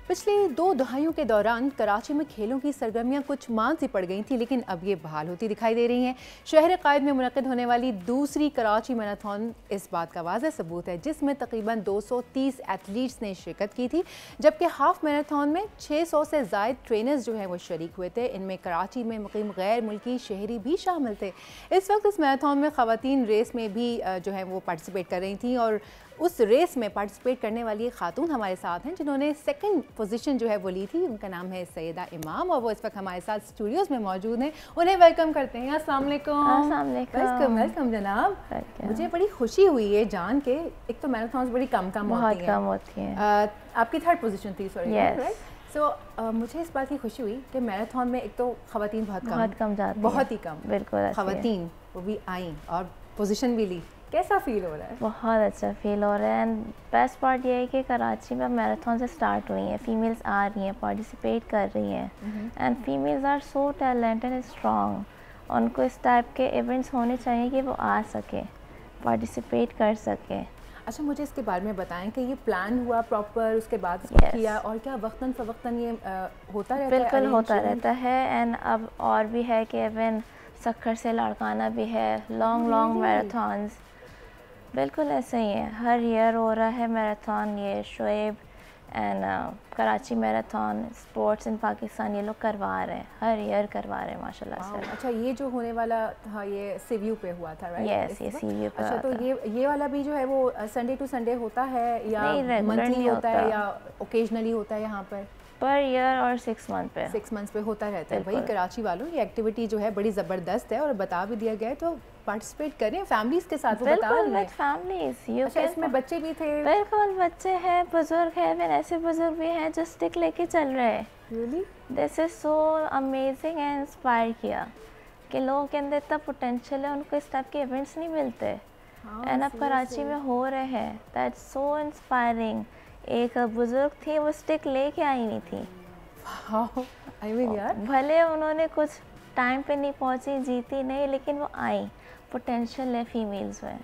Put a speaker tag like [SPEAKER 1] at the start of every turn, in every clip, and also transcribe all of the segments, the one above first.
[SPEAKER 1] पिछले 2 दहाइयों के दौरान कराची में खेलों की सरगर्मियां कुछ मान सी पड़ गई थी, लेकिन अब ये बहाल होती दिखाई दे रही हैं। शहर कायद में मुनक़िद होने वाली दूसरी कराची मैराथन इस बात का वाज़ेह सबूत है, जिसमें तकरीबन 230 एथलीट्स ने शिरकत की थी, जबकि हाफ मैराथन में 600 से ज़ायद ट्रेनर्स जो हैं वो शरीक हुए थे। इनमें कराची में मुकीम गैर मुल्की शहरी भी शामिल थे। इस वक्त इस मैराथन में ख़वातीन रेस में भी जो है वो पार्टिसिपेट कर रही थी और उस रेस में पार्टिसिपेट करने वाली एक खातून हमारे साथ हैं जिन्होंने सेकंड पोजीशन जो है वो ली थी। उनका नाम है सैयदा इमाम और वो इस वक्त हमारे साथ स्टूडियोज़ में मौजूद हैं। उन्हें वेलकम करते हैं। अस्सलाम वालेकुम। वेलकम जनाब। मुझे बड़ी खुशी हुई है जान के, एक तो मैराथन बड़ी कम होती हैं। आपकी थर्ड पोजीशन थी, सॉरी। सो मुझे इस बात की खुशी हुई कि मैराथन में एक तो ख़वातीन बहुत कम जाती हैं, बहुत ही कम। बिल्कुल, ख़वातीन वो भी आई और पोजीशन भी ली। कैसा फील हो रहा है?
[SPEAKER 2] बहुत अच्छा फील हो रहा है। एंड बेस्ट पार्ट ये है कि कराची में मैराथन से स्टार्ट हुई हैं, फीमेल्स आ रही हैं, पार्टिसिपेट कर रही हैं and females are so talented and strong. उनको इस टाइप के इवेंट्स होने चाहिए कि वो आ सके, पार्टिसिपेट कर सके।
[SPEAKER 1] अच्छा, मुझे इसके बारे में बताएं कि ये प्लान हुआ प्रॉपर, उसके बाद किया और क्या वक्तन फ़वक्तन ये होता रहता है?
[SPEAKER 2] बिल्कुल होता रहता है। एंड अब और भी है कि इवन सक्खर से लाड़काना भी है, लॉन्ग मैराथन्स। बिल्कुल ऐसे ही है, हर ईयर हो रहा है मैराथन। ये Shoaib and Karachi marathon sports in Pakistan ये लोग करवा रहे हैं, हर ईयर करवा रहे हैं माशाल्लाह से।
[SPEAKER 1] अच्छा, ये जो होने वाला था ये सीव्यू पे हुआ था, राइट?
[SPEAKER 2] यस, ये सीव्यू पे।
[SPEAKER 1] अच्छा, तो ये वाला भी जो है वो संडे टू संडे होता है या मंथली होता है या ओकेजनली होता है? यहाँ पर
[SPEAKER 2] ईयर और 6 मंथ पे,
[SPEAKER 1] 6 मंथ्स पे होता रहता है। भाई कराची वालों, ये एक्टिविटी जो है बड़ी ज़बरदस्त है और बता भी दिया गया है, तो पार्टिसिपेट करें फैमिलीज के साथ। वो बता रहे हैं
[SPEAKER 2] फैमिलीज।
[SPEAKER 1] अच्छा, इसमें बच्चे भी थे?
[SPEAKER 2] बिल्कुल, बच्चे हैं, बुजुर्ग हैं, फिर ऐसे बुजुर्ग भी हैं जो स्टिक लेके चल रहे हैं।
[SPEAKER 1] Really
[SPEAKER 2] this is so amazing and inspire किया कि लोगों के अंदर इतना पोटेंशियल है, उनको इस टाइप के इवेंट्स नहीं मिलते एंड अब कराची में हो रहे हैं। That's so inspiring. एक बुजुर्ग थी, वो स्टिक लेके आई नहीं थी।
[SPEAKER 1] आई मीन यार,
[SPEAKER 2] भले उन्होंने कुछ टाइम पे नहीं पहुंची, जीती नहीं, लेकिन वो आई। पोटेंशियल है फीमेल्स में,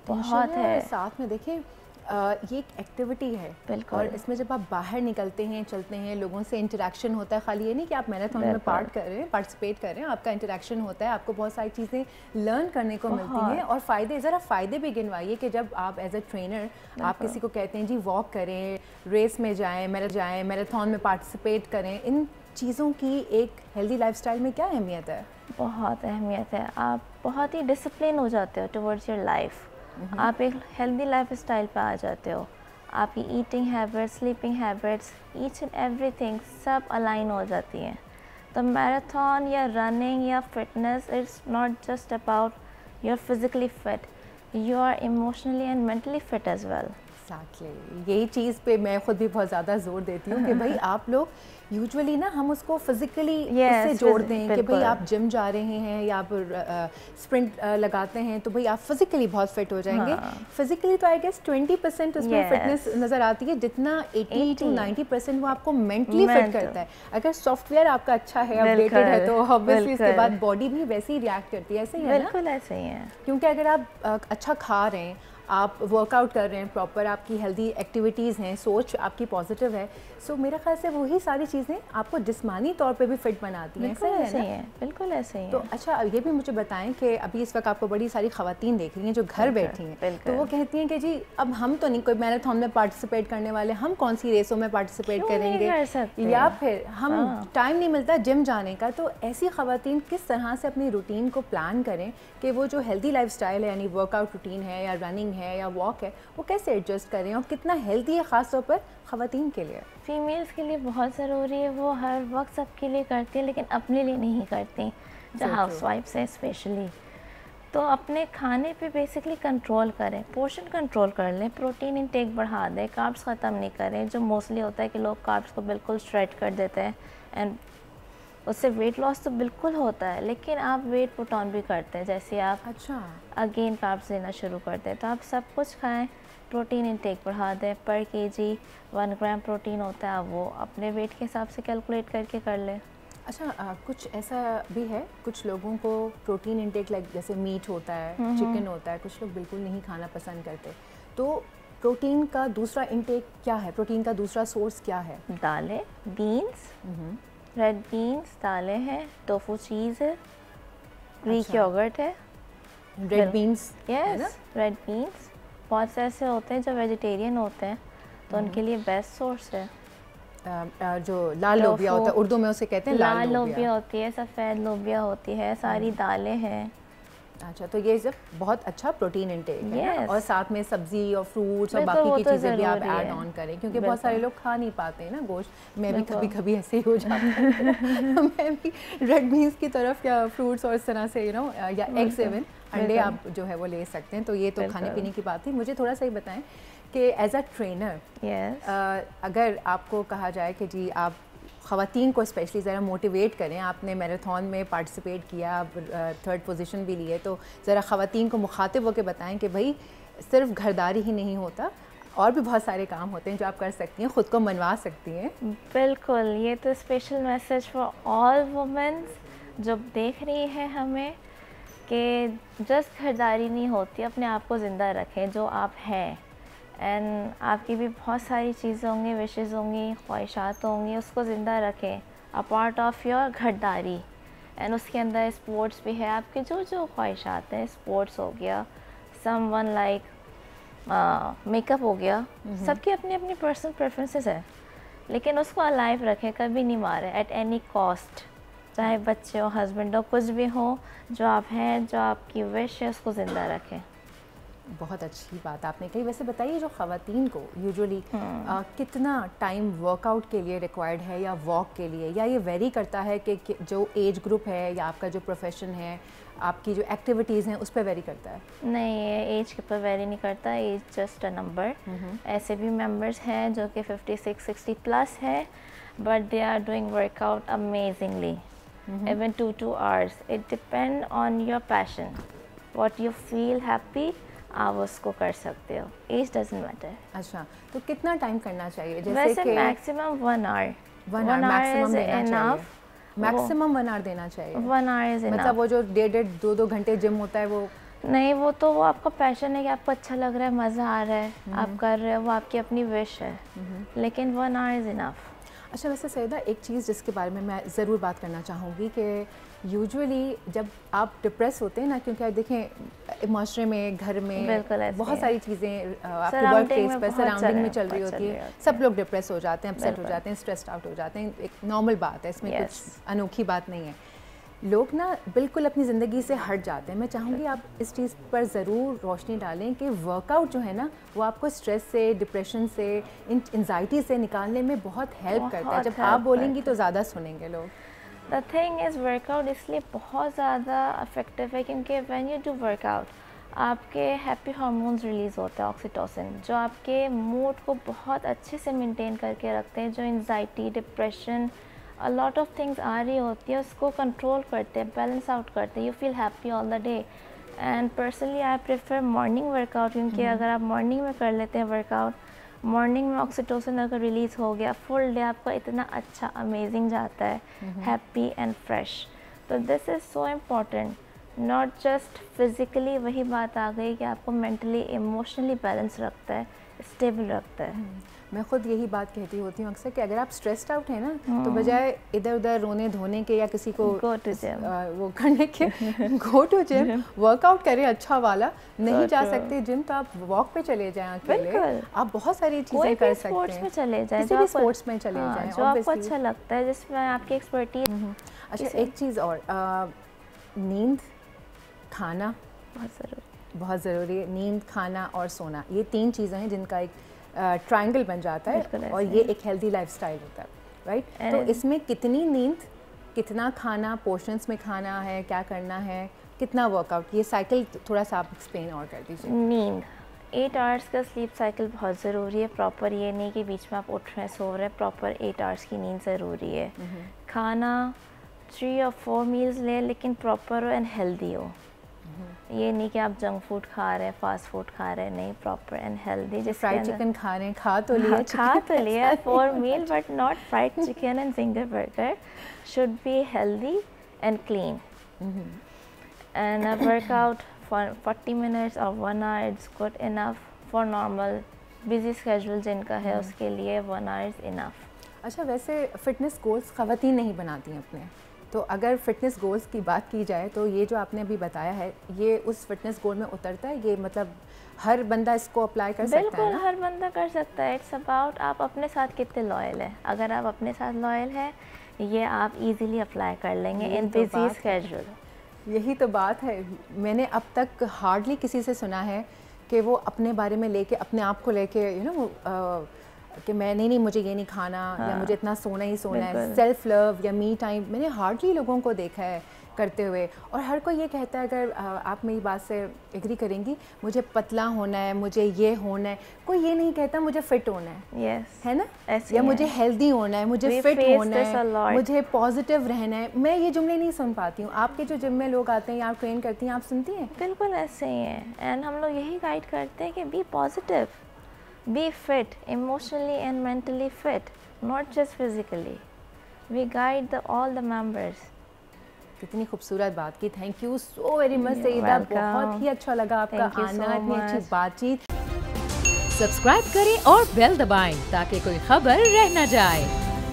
[SPEAKER 2] बहुत है।
[SPEAKER 1] साथ में देखें ये एक एक्टिविटी है और इसमें जब आप बाहर निकलते हैं, चलते हैं, लोगों से इंटरेक्शन होता है। खाली ये नहीं कि आप मैराथन में पार्टिसिपेट कर रहे हैं, आपका इंटरेक्शन होता है, आपको बहुत सारी चीज़ें लर्न करने को मिलती हैं और फ़ायदे, ज़रा फ़ायदे भी गिनवाइए कि जब आप एज अ ट्रेनर आप किसी को कहते हैं जी वॉक करें, रेस में जाएँ, मैराथन में पार्टिसिपेट करें, इन चीज़ों की एक हेल्दी लाइफस्टाइल में क्या अहमियत है?
[SPEAKER 2] बहुत अहमियत है। आप बहुत ही डिसिप्लिन हो जाते हो टुवर्ड्स योर लाइफ। आप एक हेल्दी लाइफस्टाइल पे आ जाते हो। आपकी eating habits, sleeping habits, each and everything सब अलाइन हो जाती हैं। तो मैराथन या रनिंग या fitness, it's not just about your physically fit, you are emotionally and mentally fit as well.
[SPEAKER 1] Exactly, यही चीज़ पे मैं खुद भी बहुत ज़्यादा जोर देती हूँ कि भाई आप लोग यूजुअली ना हम उसको फिजिकली इससे जोड़ते हैं कि भाई आप जिम जा रहे हैं या आप स्प्रिंट लगाते हैं तो भाई आप फिजिकली बहुत फिट हो जाएंगे। फिजिकली तो आई गेस 20% उसमें फिटनेस नज़र आती है, जितना 80 to 90% वो आपको मेंटली फिट करता है। अगर सॉफ्टवेयर आपका अच्छा है, अपडेटेड है, तो ऑब्वियसली उसके बाद बॉडी भी वैसे ही रिएक्ट करती है। ऐसे ही है ना?
[SPEAKER 2] बिल्कुल ऐसे ही है,
[SPEAKER 1] क्योंकि अगर आप अच्छा खा रहे हैं, आप वर्कआउट कर रहे हैं, प्रॉपर आपकी हेल्दी एक्टिविटीज़ हैं, सोच आपकी पॉजिटिव है, सो मेरा ख्याल से वही सारी चीज़ें आपको जिस्मानी तौर पे भी फिट बनाती हैं।
[SPEAKER 2] ऐसे ही है, बिल्कुल ऐसे ही है।
[SPEAKER 1] तो अच्छा, ये भी मुझे बताएं कि अभी इस वक्त आपको बड़ी सारी ख़वातीन देख रही हैं जो घर बैठी हैं, तो वो कहती हैं कि जी अब हम तो नहीं कोई मैराथन में पार्टिसिपेट करने वाले, हम कौन सी रेसों में पार्टिसिपेट करेंगे, या फिर हम टाइम नहीं मिलता जिम जाने का। तो ऐसी ख़वातीन किस तरह से अपनी रूटीन को प्लान करें कि वो जो हेल्दी लाइफस्टाइल है, यानी वर्कआउट रूटीन है या रनिंग है या वॉक है, वो कैसे एडजस्ट करें और कितना हेल्दी है ख़ास तौर पर ख़वातीन के लिए?
[SPEAKER 2] फीमेल्स के लिए बहुत ज़रूरी है। वो हर वक्त सबके लिए करती है लेकिन अपने लिए नहीं करती, जो हाउस वाइफ्स हैं स्पेशली। तो अपने खाने पे बेसिकली कंट्रोल करें, पोर्शन कंट्रोल कर लें, प्रोटीन इंटेक बढ़ा दें, कार्ब्स ख़त्म नहीं करें। जो मोस्टली होता है कि लोग कार्ब्स को बिल्कुल श्रेड कर देते हैं एंड उससे वेट लॉस तो बिल्कुल होता है, लेकिन आप वेट पुट ऑन भी करते हैं। जैसे आप अगेन कार्ब्स लेना शुरू करते हैं, तो आप सब कुछ खाएं, प्रोटीन इंटेक बढ़ा दें। पर केजी 1 ग्राम प्रोटीन होता है, वो अपने वेट के हिसाब से कैलकुलेट करके कर लें।
[SPEAKER 1] अच्छा, कुछ ऐसा भी है, कुछ लोगों को प्रोटीन इंटेक लाइक जैसे मीट होता है, चिकन होता है, कुछ लोग बिल्कुल नहीं खाना पसंद करते, तो प्रोटीन का दूसरा इंटेक क्या है, प्रोटीन का दूसरा सोर्स क्या है?
[SPEAKER 2] दालें, बीन्स, रेड बीन्स, दालें हैं, टोफू चीज़ है, ग्रीक योगर्ट है,
[SPEAKER 1] red beans.
[SPEAKER 2] Yes, red beans बहुत से ऐसे होते हैं जो वेजिटेरियन होते हैं तो उनके लिए बेस्ट सोर्स है।
[SPEAKER 1] जो लाल लोबिया होता है, उर्दू में उसे कहते हैं
[SPEAKER 2] लाल लोबिया होती है, सफ़ेद लोबिया होती है, सारी दालें हैं।
[SPEAKER 1] अच्छा, तो ये सब बहुत अच्छा प्रोटीन इंटेक है और साथ में सब्जी और फ्रूट्स और बाकी की
[SPEAKER 2] तो
[SPEAKER 1] चीज़ें भी आप ऐड ऑन करें, क्योंकि बहुत सारे लोग खा नहीं पाते हैं ना गोश्त। मैं भी कभी कभी ऐसे ही हो जाता है। मैं भी रेड बीन्स की तरफ या फ्रूट्स और इस तरह से या एग्स, इवन अंडे आप जो है वो ले सकते हैं। तो ये तो खाने पीने की बात थी। मुझे थोड़ा सा ही बताएं कि एज अ ट्रेनर अगर आपको कहा जाए कि जी आप ख़वातीन को स्पेशली ज़रा मोटिवेट करें, आपने मैराथन में पार्टिसिपेट किया, थर्ड पोजीशन भी लिए, तो ज़रा ख़वातीन को मुखातिब होकर बताएं कि भाई सिर्फ घरदारी ही नहीं होता, और भी बहुत सारे काम होते हैं जो आप कर सकती हैं, ख़ुद को मनवा सकती हैं।
[SPEAKER 2] बिल्कुल, ये तो special message for all womens जो देख रही हैं हमें कि जस्ट घरदारी नहीं होती, अपने आप को ज़िंदा रखें जो आप हैं। एंड आपकी भी बहुत सारी चीज़ें होंगी, विशेस होंगी, ख्वाहिशात होंगी, उसको ज़िंदा रखें अ पार्ट ऑफ योर घरदारी। एंड उसके अंदर स्पोर्ट्स भी है, आपके जो जो ख्वाहिशात हैं, स्पोर्ट्स हो गया, समवन लाइक मेकअप हो गया, सबकी अपनी अपनी पर्सनल प्रेफरेंसेस है, लेकिन उसको अलाइव रखें, कभी नहीं मारें एट एनी कॉस्ट। चाहे बच्चे हो, हस्बैंड हो, कुछ भी हो, जो आप हैं, जो आपकी विश है, उसको ज़िंदा रखें।
[SPEAKER 1] बहुत अच्छी बात आपने कही। वैसे बताइए, जो ख़वातीन को यूजुअली कितना टाइम वर्कआउट के लिए रिक्वायर्ड है या वॉक के लिए, या ये वेरी करता है कि जो एज ग्रुप है या आपका जो प्रोफेशन है, आपकी जो एक्टिविटीज़ हैं, उस पर वेरी करता है?
[SPEAKER 2] नहीं, ये एज के ऊपर वेरी नहीं करता, एज जस्ट अ नंबर। ऐसे भी मेंबर्स हैं जो कि 56-60 प्लस है, but they are doing workout amazingly, even 2 hours। It depend on your passion, what you feel happy, आप उसको कर सकते हो, एज डजंट मैटर।
[SPEAKER 1] अच्छा, तो कितना टाइम करना चाहिए? जैसे
[SPEAKER 2] वैसे मैक्सिमम 1 hour,
[SPEAKER 1] 1 hour मैक्सिमम देना
[SPEAKER 2] enough।
[SPEAKER 1] चाहिए, मैक्सिमम 1 hour देना चाहिए।
[SPEAKER 2] 1 hour इज इनफ।
[SPEAKER 1] मतलब वो जो 1.5-2 घंटे जिम होता है वो
[SPEAKER 2] नहीं, वो तो वो आपका पैशन है कि आपको अच्छा लग रहा है, मज़ा आ रहा है, आप कर रहे हो, वो आपकी अपनी विश है, लेकिन 1 hour इज़ इनफ।
[SPEAKER 1] अच्छा, वैसे सैयदा एक चीज़ जिसके बारे में मैं ज़रूर बात करना चाहूँगी कि यूजुअली जब आप डिप्रेस होते हैं ना, क्योंकि देखें माशरे में, घर में बहुत सारी चीज़ें आपके वर्क प्लेस पर सराउंडिंग में चल रही होती है, सब लोग डिप्रेस हो जाते हैं, अपसेट हो जाते हैं, स्ट्रेस्ड आउट हो जाते हैं, एक नॉर्मल बात है, इसमें कुछ अनोखी बात नहीं है। लोग ना बिल्कुल अपनी ज़िंदगी से हट जाते हैं। मैं चाहूँगी आप इस चीज़ पर ज़रूर रोशनी डालें कि वर्कआउट जो है ना, वो आपको स्ट्रेस से, डिप्रेशन से, एंजाइटी से निकालने में बहुत हेल्प करता है। जब आप बोलेंगी तो ज़्यादा सुनेंगे लोग।
[SPEAKER 2] द थिंग इज़, वर्कआउट इसलिए बहुत ज़्यादा इफेक्टिव है क्योंकि व्हेन यू डू वर्कआउट आपके हैप्पी हार्मोन्स रिलीज़ होते हैं, ऑक्सीटोसिन, जो आपके मूड को बहुत अच्छे से मेंटेन करके रखते हैं, जो anxiety, depression, a lot of things आ रही होती है, उसको कंट्रोल करते हैं, बैलेंस आउट करते हैं, you feel happy all the day. And personally I prefer morning workout, क्योंकि अगर आप मॉर्निंग में कर लेते हैं वर्कआउट, मॉर्निंग में ऑक्सीटोसिन अगर रिलीज़ हो गया, फुल डे आपका इतना अच्छा अमेजिंग जाता है, हैप्पी एंड फ्रेश। तो this is so important, not just physically, वही बात आ गई कि आपको मेंटली, इमोशनली बैलेंस रखता है, स्टेबल रखता है।
[SPEAKER 1] मैं खुद यही बात कहती होती हूँ अक्सर कि अगर आप स्ट्रेस्ड आउट हैं ना, तो बजाय इधर उधर रोने धोने के या किसी को
[SPEAKER 2] गो टू जिम,
[SPEAKER 1] वो करने के, गो टू जिम, वर्कआउट करें अच्छा वाला। नहीं जा सकते जिम तो आप वॉक पे चले जाएं अकेले, आप बहुत सारी चीज़ें कर सकते हैं,
[SPEAKER 2] स्पोर्ट्स में चले जाएं,
[SPEAKER 1] किसी भी स्पोर्ट्स में चले जाएं
[SPEAKER 2] जो आपको अच्छा लगता है, जिसमें आपकी एक्सपर्टीज।
[SPEAKER 1] अच्छा, एक चीज़ और, नींद, खाना बहुत ज़रूरी है। नींद, खाना और सोना, ये 3 चीज़ें हैं जिनका एक ट्रायंगल बन जाता है, और ये एक हेल्दी लाइफस्टाइल होता है, राइट? तो इसमें कितनी नींद, कितना खाना, पोर्शंस में खाना है, क्या करना है, कितना वर्कआउट, ये साइकिल थोड़ा सा आप एक्सप्लेन और कर दीजिए।
[SPEAKER 2] नींद, 8 hours का स्लीप साइकिल बहुत ज़रूरी है, प्रॉपर, ये नहीं कि बीच में आप उठ रहे हैं, सो रहे हैं, प्रॉपर 8 hours की नींद ज़रूरी है। खाना 3 or 4 मील्स लें, लेकिन प्रॉपर हो एंड हेल्दी हो, ये नहीं कि आप जंक फूड खा रहे हैं, फास्ट फूड खा रहे हैं, नहीं, प्रॉपर एंड हेल्दी। जैसे
[SPEAKER 1] फ्राइड चिकन खा रहे हैं, खा तो लिया 4
[SPEAKER 2] meal, but not fried chicken and finger burger, should be healthy and clean. And a workout for 40 minutes or 1 hour, it's good enough for normal busy schedule जिनका है उसके लिए 1 आवर इज़ इनफ।
[SPEAKER 1] अच्छा, वैसे फ़िटनेस गोल्स ख़वातीन नहीं बनाती हैं अपने, तो अगर फ़िटनेस गोल्स की बात की जाए तो ये जो आपने अभी बताया है ये उस फिटनेस गोल में उतरता है? ये मतलब हर बंदा इसको अप्लाई कर सकता है ना?
[SPEAKER 2] बिल्कुल, हर बंदा कर सकता है। इट्स अबाउट आप अपने साथ कितने लॉयल है। अगर आप अपने साथ लॉयल है, ये आप इजीली अप्लाई कर लेंगे इन बिजी स्केड्यूल।
[SPEAKER 1] यही तो बात है। मैंने अब तक हार्डली किसी से सुना है कि वो अपने बारे में लेके, अपने आप को लेके कि मैं नहीं मुझे ये नहीं खाना, या मुझे इतना सोना ही सोना है, सेल्फ लव या मी टाइम, मैंने हार्डली लोगों को देखा है करते हुए। और हर कोई ये कहता है, अगर आप मेरी बात से एग्री करेंगी, मुझे पतला होना है, मुझे ये होना है, कोई ये नहीं कहता मुझे फिट होना है। है ना? या मुझे हेल्दी होना है, मुझे फिट होना है, मुझे पॉजिटिव रहना है। मैं ये जुमले नहीं सुन पाती हूँ। आपके जो जिम में लोग आते हैं या आप ट्रेन करती हैं, आप सुनती हैं?
[SPEAKER 2] बिल्कुल ऐसे ही है। एंड हम लोग यही गाइड करते हैं कि be positive, be fit, emotionally and mentally fit, not just physically. We guide all the members.
[SPEAKER 1] कितनी खूबसूरत बात की। Thank you so very much Saeeda, बहुत ही अच्छा लगा आपका आना, इतनी अच्छी बातचीत।
[SPEAKER 3] सब्सक्राइब करें और बेल दबाएं ताकि कोई खबर रह न जाए।